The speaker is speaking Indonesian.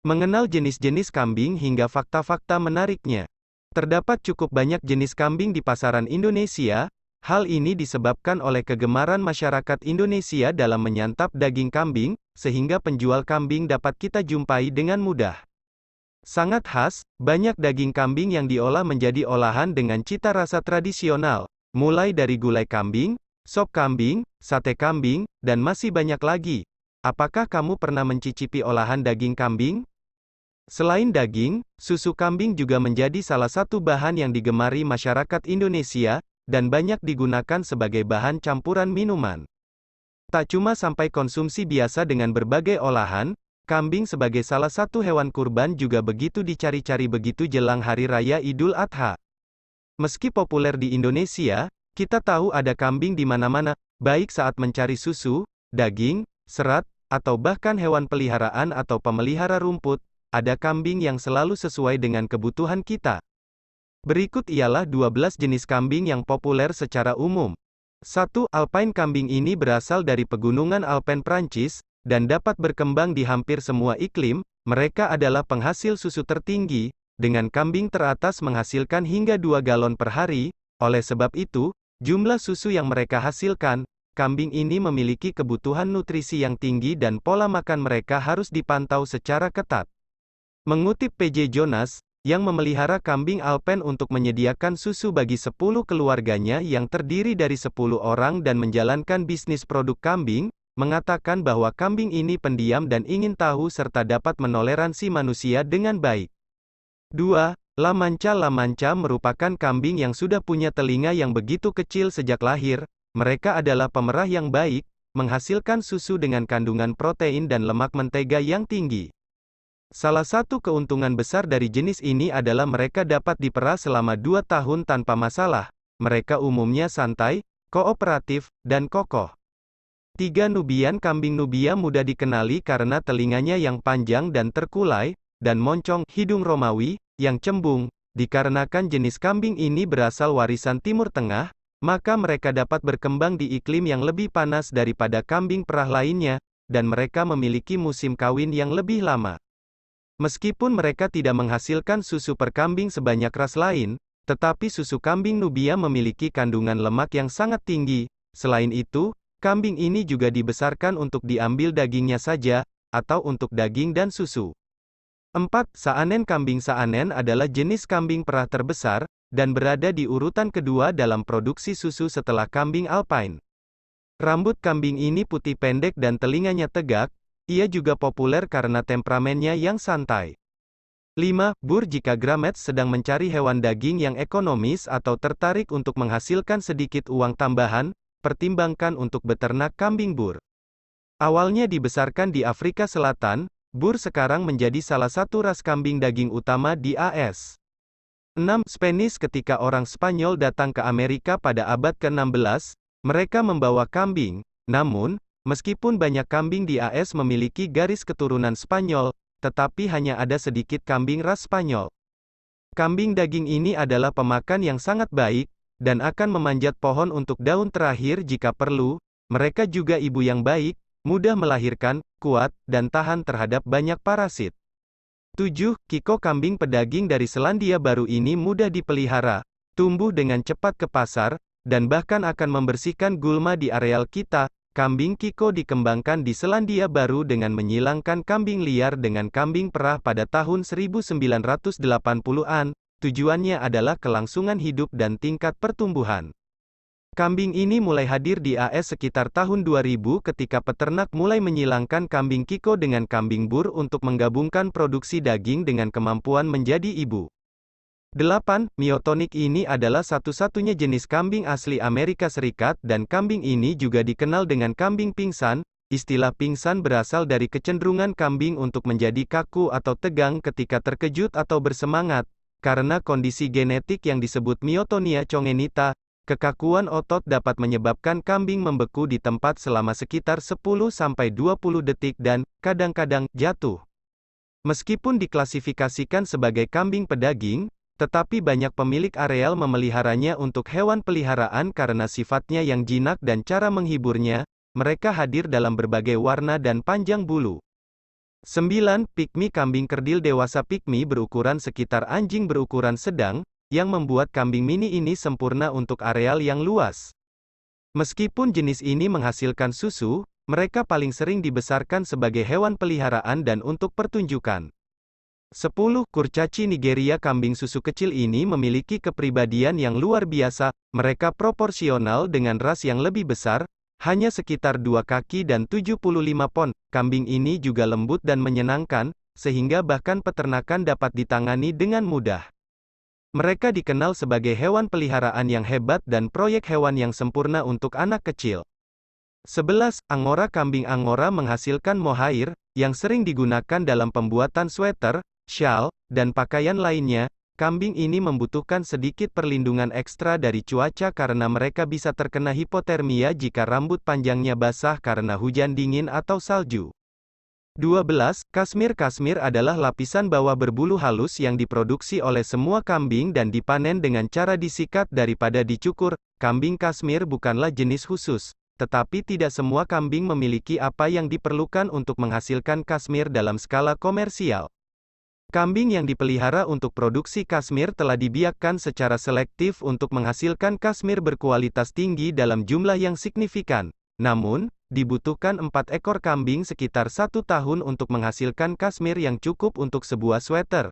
Mengenal jenis-jenis kambing hingga fakta-fakta menariknya. Terdapat cukup banyak jenis kambing di pasaran Indonesia. Hal ini disebabkan oleh kegemaran masyarakat Indonesia dalam menyantap daging kambing, sehingga penjual kambing dapat kita jumpai dengan mudah. Sangat khas, banyak daging kambing yang diolah menjadi olahan dengan cita rasa tradisional, mulai dari gulai kambing, sop kambing, sate kambing, dan masih banyak lagi. Apakah kamu pernah mencicipi olahan daging kambing? Selain daging, susu kambing juga menjadi salah satu bahan yang digemari masyarakat Indonesia, dan banyak digunakan sebagai bahan campuran minuman. Tak cuma sampai konsumsi biasa dengan berbagai olahan, kambing sebagai salah satu hewan kurban juga begitu dicari-cari begitu jelang Hari Raya Idul Adha. Meski populer di Indonesia, kita tahu ada kambing di mana-mana, baik saat mencari susu, daging, serat, atau bahkan hewan peliharaan atau pemelihara rumput. Ada kambing yang selalu sesuai dengan kebutuhan kita. Berikut ialah 12 jenis kambing yang populer secara umum. 1. Alpine kambing ini berasal dari pegunungan Alpen Prancis, dan dapat berkembang di hampir semua iklim. Mereka adalah penghasil susu tertinggi, dengan kambing teratas menghasilkan hingga 2 galon per hari. Oleh sebab itu, jumlah susu yang mereka hasilkan, kambing ini memiliki kebutuhan nutrisi yang tinggi dan pola makan mereka harus dipantau secara ketat. Mengutip PJ Jonas, yang memelihara kambing Alpen untuk menyediakan susu bagi 10 keluarganya yang terdiri dari 10 orang dan menjalankan bisnis produk kambing, mengatakan bahwa kambing ini pendiam dan ingin tahu serta dapat menoleransi manusia dengan baik. 2. La Mancha. La Mancha merupakan kambing yang sudah punya telinga yang begitu kecil sejak lahir. Mereka adalah pemerah yang baik, menghasilkan susu dengan kandungan protein dan lemak mentega yang tinggi. Salah satu keuntungan besar dari jenis ini adalah mereka dapat dipera selama 2 tahun tanpa masalah. Mereka umumnya santai, kooperatif, dan kokoh. 3. Nubian. Kambing Nubia mudah dikenali karena telinganya yang panjang dan terkulai, dan moncong, hidung Romawi, yang cembung. Dikarenakan jenis kambing ini berasal warisan Timur Tengah, maka mereka dapat berkembang di iklim yang lebih panas daripada kambing perah lainnya, dan mereka memiliki musim kawin yang lebih lama. Meskipun mereka tidak menghasilkan susu per kambing sebanyak ras lain, tetapi susu kambing Nubia memiliki kandungan lemak yang sangat tinggi. Selain itu, kambing ini juga dibesarkan untuk diambil dagingnya saja, atau untuk daging dan susu. 4. Saanen. Kambing Saanen adalah jenis kambing perah terbesar, dan berada di urutan kedua dalam produksi susu setelah kambing Alpine. Rambut kambing ini putih pendek dan telinganya tegak. Ia juga populer karena temperamennya yang santai. 5. Bur. Jika Gramet sedang mencari hewan daging yang ekonomis atau tertarik untuk menghasilkan sedikit uang tambahan, pertimbangkan untuk beternak kambing bur. Awalnya dibesarkan di Afrika Selatan, bur sekarang menjadi salah satu ras kambing daging utama di AS. 6. Spanish. Ketika orang Spanyol datang ke Amerika pada abad ke-16, mereka membawa kambing, namun, meskipun banyak kambing di AS memiliki garis keturunan Spanyol, tetapi hanya ada sedikit kambing ras Spanyol. Kambing daging ini adalah pemakan yang sangat baik, dan akan memanjat pohon untuk daun terakhir jika perlu. Mereka juga ibu yang baik, mudah melahirkan, kuat, dan tahan terhadap banyak parasit. 7. Kiko. Kambing pedaging dari Selandia Baru ini mudah dipelihara, tumbuh dengan cepat ke pasar, dan bahkan akan membersihkan gulma di areal kita. Kambing Kiko dikembangkan di Selandia Baru dengan menyilangkan kambing liar dengan kambing perah pada tahun 1980-an. Tujuannya adalah kelangsungan hidup dan tingkat pertumbuhan. Kambing ini mulai hadir di AS sekitar tahun 2000 ketika peternak mulai menyilangkan kambing Kiko dengan kambing bur untuk menggabungkan produksi daging dengan kemampuan menjadi ibu. 8. Myotonik. Ini adalah satu-satunya jenis kambing asli Amerika Serikat dan kambing ini juga dikenal dengan kambing pingsan. Istilah pingsan berasal dari kecenderungan kambing untuk menjadi kaku atau tegang ketika terkejut atau bersemangat. Karena kondisi genetik yang disebut myotonia congenita, kekakuan otot dapat menyebabkan kambing membeku di tempat selama sekitar 10-20 detik dan, kadang-kadang, jatuh. Meskipun diklasifikasikan sebagai kambing pedaging, tetapi banyak pemilik areal memeliharanya untuk hewan peliharaan karena sifatnya yang jinak dan cara menghiburnya. Mereka hadir dalam berbagai warna dan panjang bulu. 9. Pygmy kambing kerdil dewasa pygmy berukuran sekitar anjing berukuran sedang, yang membuat kambing mini ini sempurna untuk areal yang luas. Meskipun jenis ini menghasilkan susu, mereka paling sering dibesarkan sebagai hewan peliharaan dan untuk pertunjukan. 10. Kurcaci Nigeria kambing susu kecil ini memiliki kepribadian yang luar biasa, mereka proporsional dengan ras yang lebih besar, hanya sekitar 2 kaki dan 75 pon. Kambing ini juga lembut dan menyenangkan, sehingga bahkan peternakan dapat ditangani dengan mudah. Mereka dikenal sebagai hewan peliharaan yang hebat dan proyek hewan yang sempurna untuk anak kecil. 11. Angora kambing Angora menghasilkan mohair, yang sering digunakan dalam pembuatan sweater, syal, dan pakaian lainnya. Kambing ini membutuhkan sedikit perlindungan ekstra dari cuaca karena mereka bisa terkena hipotermia jika rambut panjangnya basah karena hujan dingin atau salju. 12. Kashmir Kashmir adalah lapisan bawah berbulu halus yang diproduksi oleh semua kambing dan dipanen dengan cara disikat daripada dicukur. Kambing Kashmir bukanlah jenis khusus, tetapi tidak semua kambing memiliki apa yang diperlukan untuk menghasilkan Kashmir dalam skala komersial. Kambing yang dipelihara untuk produksi Kashmir telah dibiakkan secara selektif untuk menghasilkan Kashmir berkualitas tinggi dalam jumlah yang signifikan. Namun, dibutuhkan 4 ekor kambing sekitar 1 tahun untuk menghasilkan Kashmir yang cukup untuk sebuah sweater.